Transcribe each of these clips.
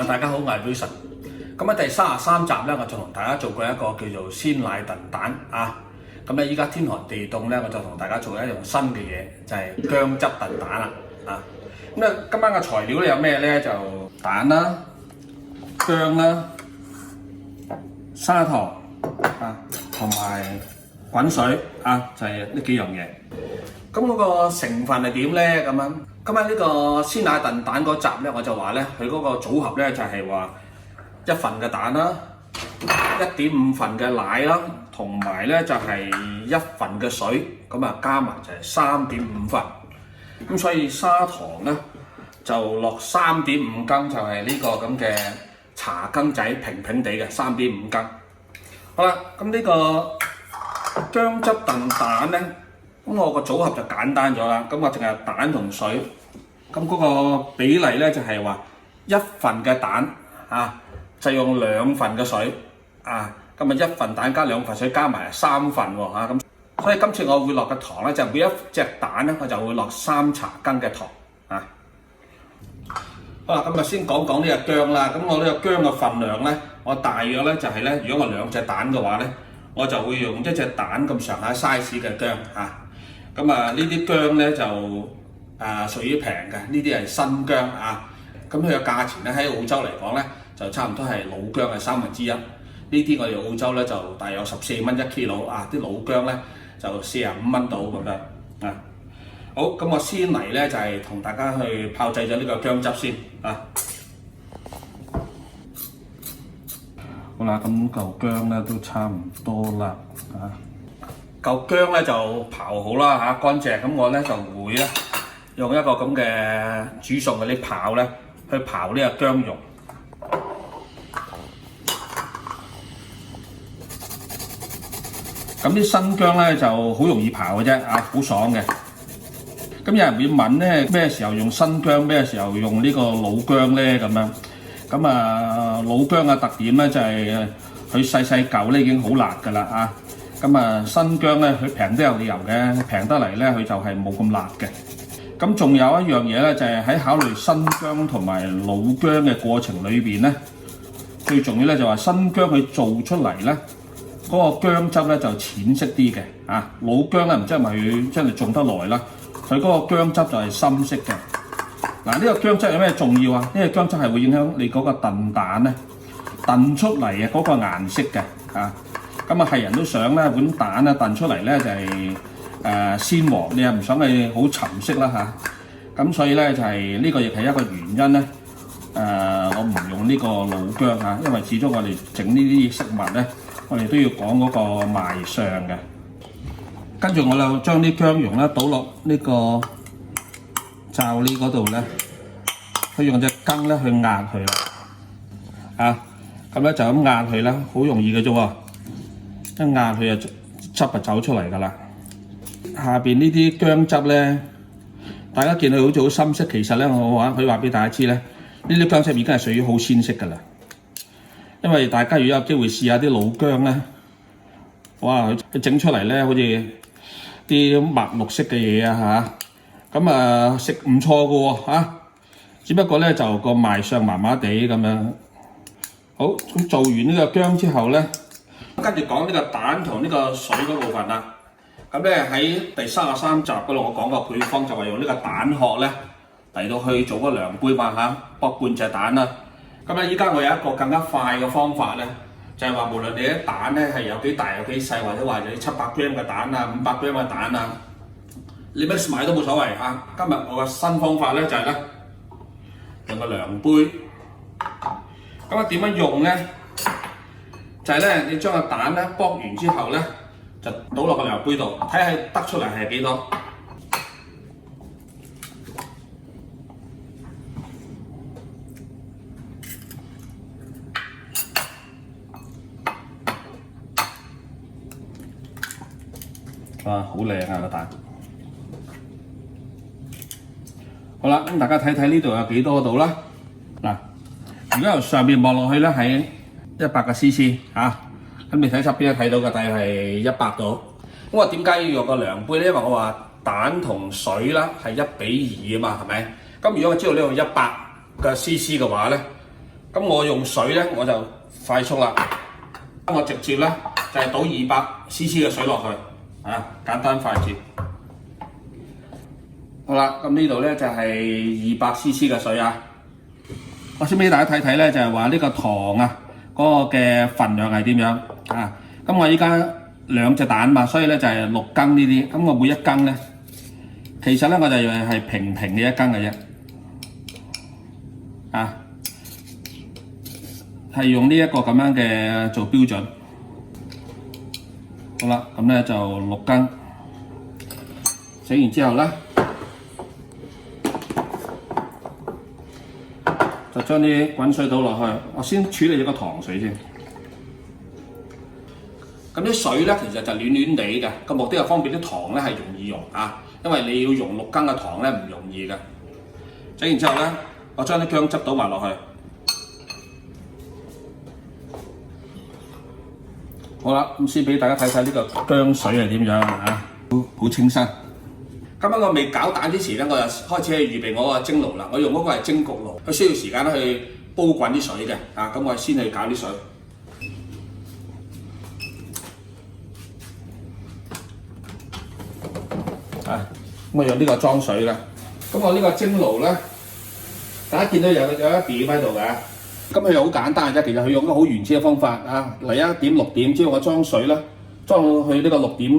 大家好，我係 Wilson。咁喺第33集咧，我就同大家做過一個叫做鮮奶燉蛋啊。咁咧依家天寒地凍咧，我就同大家做一樣新嘅嘢，就係薑汁燉蛋啦啊。咁咧今晚嘅材料咧有咩咧？就蛋啦、薑啦、砂糖啊，同埋滾水啊，就係呢幾樣嘢。咁嗰個成分係點咧？咁樣今晚呢個鮮奶燉蛋嗰集咧，我就話咧，佢嗰個組合咧就係話1份嘅蛋啦，1.5份嘅奶啦，同埋咧就係1份嘅水，咁啊加埋就係3.5份。咁所以砂糖咧就落3.5羹，就係呢個咁嘅茶羹仔平平地嘅3.5羹。好啦，咁呢個薑汁燉蛋咧。咁我個組合就簡單咗啦，咁我淨係蛋同水，咁嗰個比例咧就係話1份嘅蛋啊，就用2份嘅水啊，咁啊1份蛋加2份水加埋3份喎嚇，咁所以今次我會落嘅糖咧就每一隻蛋咧我就會落3茶羹嘅糖啊。好啦，咁啊先講講呢個薑啦，咁我呢個薑嘅份量咧，我大約咧就係咧，如果我2隻蛋嘅話咧，我就會用1隻蛋咁上下 size 嘅薑嚇。咁啊，呢啲薑咧就屬於平嘅，呢啲係新薑啊。咁佢嘅價錢咧喺澳洲嚟講咧，就差唔多係老薑嘅1/3。呢啲我哋澳洲咧就大約14蚊1 kilo 啊，啲老薑咧就45蚊到咁樣啊。好，咁我先嚟咧就係同大家去炮製咗呢個薑汁先啊。好啦，咁嚿薑咧都差唔多啦啊。嚿薑咧就刨好啦嚇，乾淨。咁我咧就會咧用一個咁嘅煮餸嗰啲刨咧去刨呢個薑蓉。咁啲新薑咧就好容易刨嘅啫啊，好爽嘅。咁有人會問咧，咩時候用新薑，咩時候用呢個老薑咧咁樣？咁啊，老薑嘅特點咧就係佢細細嚿咧已經好辣㗎啦啊！咁啊，新薑咧，佢平都有理由嘅，平得嚟咧，佢就係冇咁辣嘅。咁仲有一樣嘢咧，就係喺考慮新薑同埋老薑嘅過程裏邊咧，最重要咧就話新薑佢做出嚟咧，嗰個薑汁咧就淺色啲嘅啊。老薑咧唔知係咪佢真係種得耐啦，佢嗰個薑汁就係深色嘅。嗱，呢個薑汁有咩重要啊？呢個薑汁係會影響你嗰個燉蛋咧燉出嚟嘅嗰個顏色嘅啊。咁啊，係人都想咧碗蛋咧燉出嚟咧就係鮮黃，你又唔想佢好沉色啦嚇。咁所以咧就係呢個亦係一個原因咧。我唔用呢個老薑嚇，因為始終我哋整呢啲食物咧，我哋都要講嗰個賣相嘅。跟住我就將啲薑蓉咧倒落呢個罩呢嗰度咧，去用隻羹咧去壓佢啦。啊，咁咧就咁壓佢啦，好容易嘅啫喎。一壓佢就汁就走出嚟㗎啦。下邊呢啲薑汁咧，大家見到好似好深色，其實咧我可以話俾大家知咧，呢啲薑汁已經係屬於好鮮色㗎啦。因為大家如果有機會試下啲老薑咧，哇！佢整出嚟咧好似啲墨綠色嘅嘢啊嚇，咁啊食唔錯㗎喎嚇，只不過咧就個賣相麻麻地咁樣。好，咁做完呢個薑之後咧。跟住講呢個蛋同呢個水嗰部分啦。咁咧喺第33集嗰度我講個配方就係用呢個蛋殼咧嚟到去做個量杯嘛嚇，剝半隻蛋啦。咁咧依家我有一個更加快嘅方法咧，就係話無論你啲蛋咧係有幾大有幾細，或者話你700 gram 嘅蛋啊、500 gram 嘅蛋啊，你 mix 埋都冇所謂啊。今日我個新方法咧就係咧用個量杯。咁啊點樣用咧？就係咧，你將個蛋咧剝完之後咧，就倒落個量杯度，睇下得出嚟係幾多。哇，好靚啊個蛋！好啦，咁大家睇睇呢度有幾多度啦？嗱，如果由上邊望落去咧，喺100個 cc 嚇，咁你睇側邊睇到嘅大約係100度。咁我點解要用個量杯咧？因為我話蛋同水啦係1:2啊嘛，係咪？咁如果我知道呢度100個 cc 嘅話咧，咁我用水咧我就快速啦，我直接咧就係倒200cc 嘅水落去，簡單快捷。好啦，咁呢度咧就係200cc 嘅水啊。我先俾大家睇睇咧，就係話呢個糖啊嗰個嘅份量係點樣啊？咁我依家2隻蛋嘛，所以咧就係6羹呢啲。咁我每一羹咧，其實咧我就係平平嘅1羹嘅啫，係用呢一個咁樣嘅做標準。好啦，咁咧就6羹，整完之後咧，就將啲滾水倒落去。我先處理咗個糖水先。咁啲水咧其實就暖暖地嘅，個目的係方便啲糖咧係容易溶啊，因為你要溶6羹嘅糖咧唔容易嘅。整完之後咧，我將啲薑汁倒埋落去。好啦，咁先俾大家睇睇呢個薑水係點樣啊，好清新。咁喺我未攪蛋之前咧，我就開始去預備我個蒸爐啦。我用嗰個係蒸焗爐，佢需要時間去煲滾啲水嘅。咁我先去攪啲水。咁我用呢個裝水啦。咁我呢個蒸爐咧，大家見到有一點喺度嘅。咁佢又好簡單嘅啫，其實佢用一個好原始嘅方法嚟1點6點，只要我裝水啦，裝到去呢個6點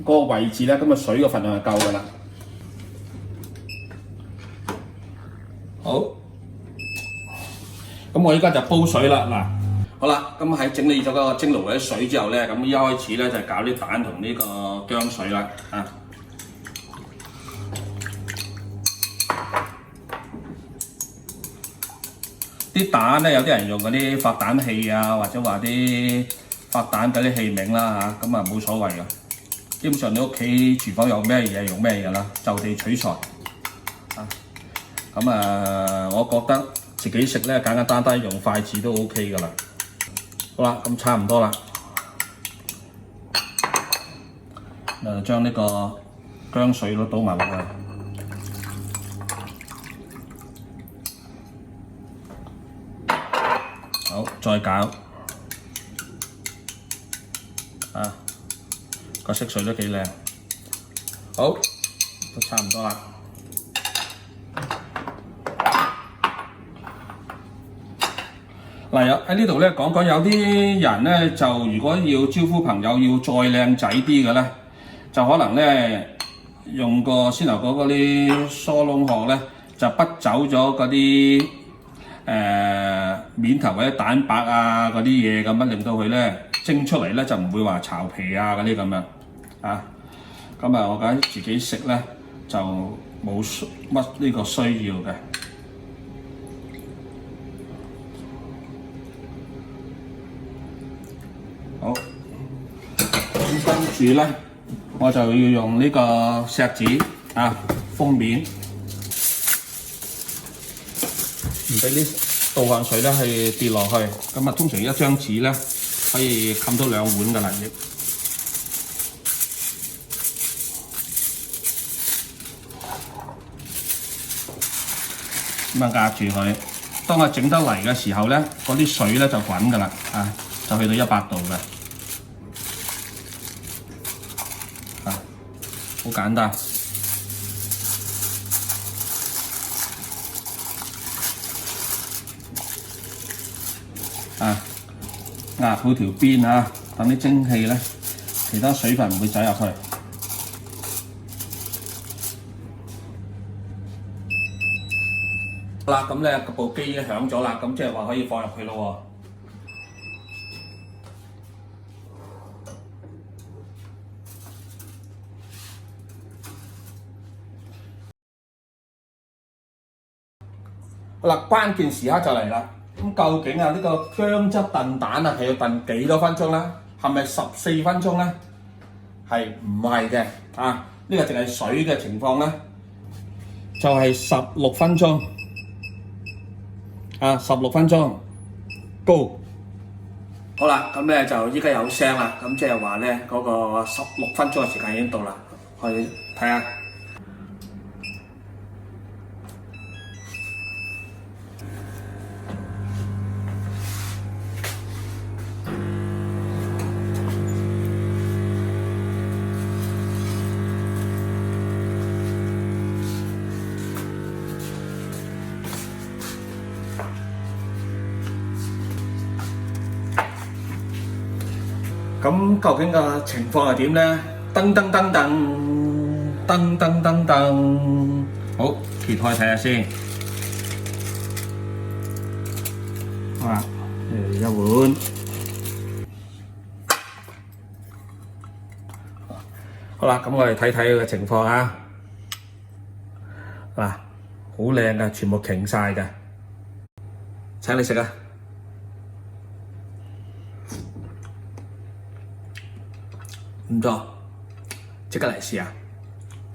嗰個位置咧，咁個水嘅份量就夠㗎啦。好，咁我依家就煲水啦。嗱，好啦，咁喺整理咗個蒸爐嘅水之後咧，咁一開始咧就搞啲蛋同呢個薑水啦。啲蛋咧，有啲人用嗰啲發蛋器啊，或者話啲發蛋嗰啲器皿啦咁啊冇所謂嘅。基本上你屋企廚房有咩嘢用咩嘢啦，就地取材。我覺得自己食咧簡簡單單用筷子都 OK 噶啦。好啦，咁差唔多啦。將呢個薑水都倒埋落去。好，再攪，個色水都幾靚。好，都差唔多啦。嗱，喺呢度咧講講，有啲人咧就如果要招呼朋友要再靚仔啲嘅咧，就可能咧用個先頭嗰啲疏窿殼咧，就剝走咗嗰啲面頭或者蛋白啊嗰啲嘢咁樣，令到佢咧蒸出嚟咧就唔會話巢皮啊嗰啲咁樣我覺得自己食咧就冇乜呢個需要嘅。好，咁跟住咧我就要用呢個錫紙封面，唔俾啲倒汗水咧去跌落去。咁通常一張紙咧可以冚到2碗㗎啦。咁壓住佢。當我整得嚟嘅時候咧，嗰啲水咧就滾㗎啦，就去到100度嘅。好簡單。壓好條邊等啲蒸氣咧，其他水分唔會走入去。好啦，咁咧部機已經響咗啦，咁即係話可以放入去咯喎。好啦，關鍵時刻就嚟啦。咁究竟呢個薑汁燉蛋係要燉幾多分鐘咧？係咪14分鐘咧？係唔係嘅？呢個淨係水嘅情況咧，就係16分鐘。16分鐘 ，Go！ 好啦，咁咧就依家有聲啦，咁即係話咧嗰個16分鐘嘅時間已經到啦，可以睇下。咁究竟個情況係點咧？噔噔噔噔噔噔噔噔，好，揭開睇下先。好啦，一碗。好啦，咁我哋睇睇個情況啊。嗱，好靚嘅，全部傾晒嘅。請你食啊！唔錯，即刻嚟試下。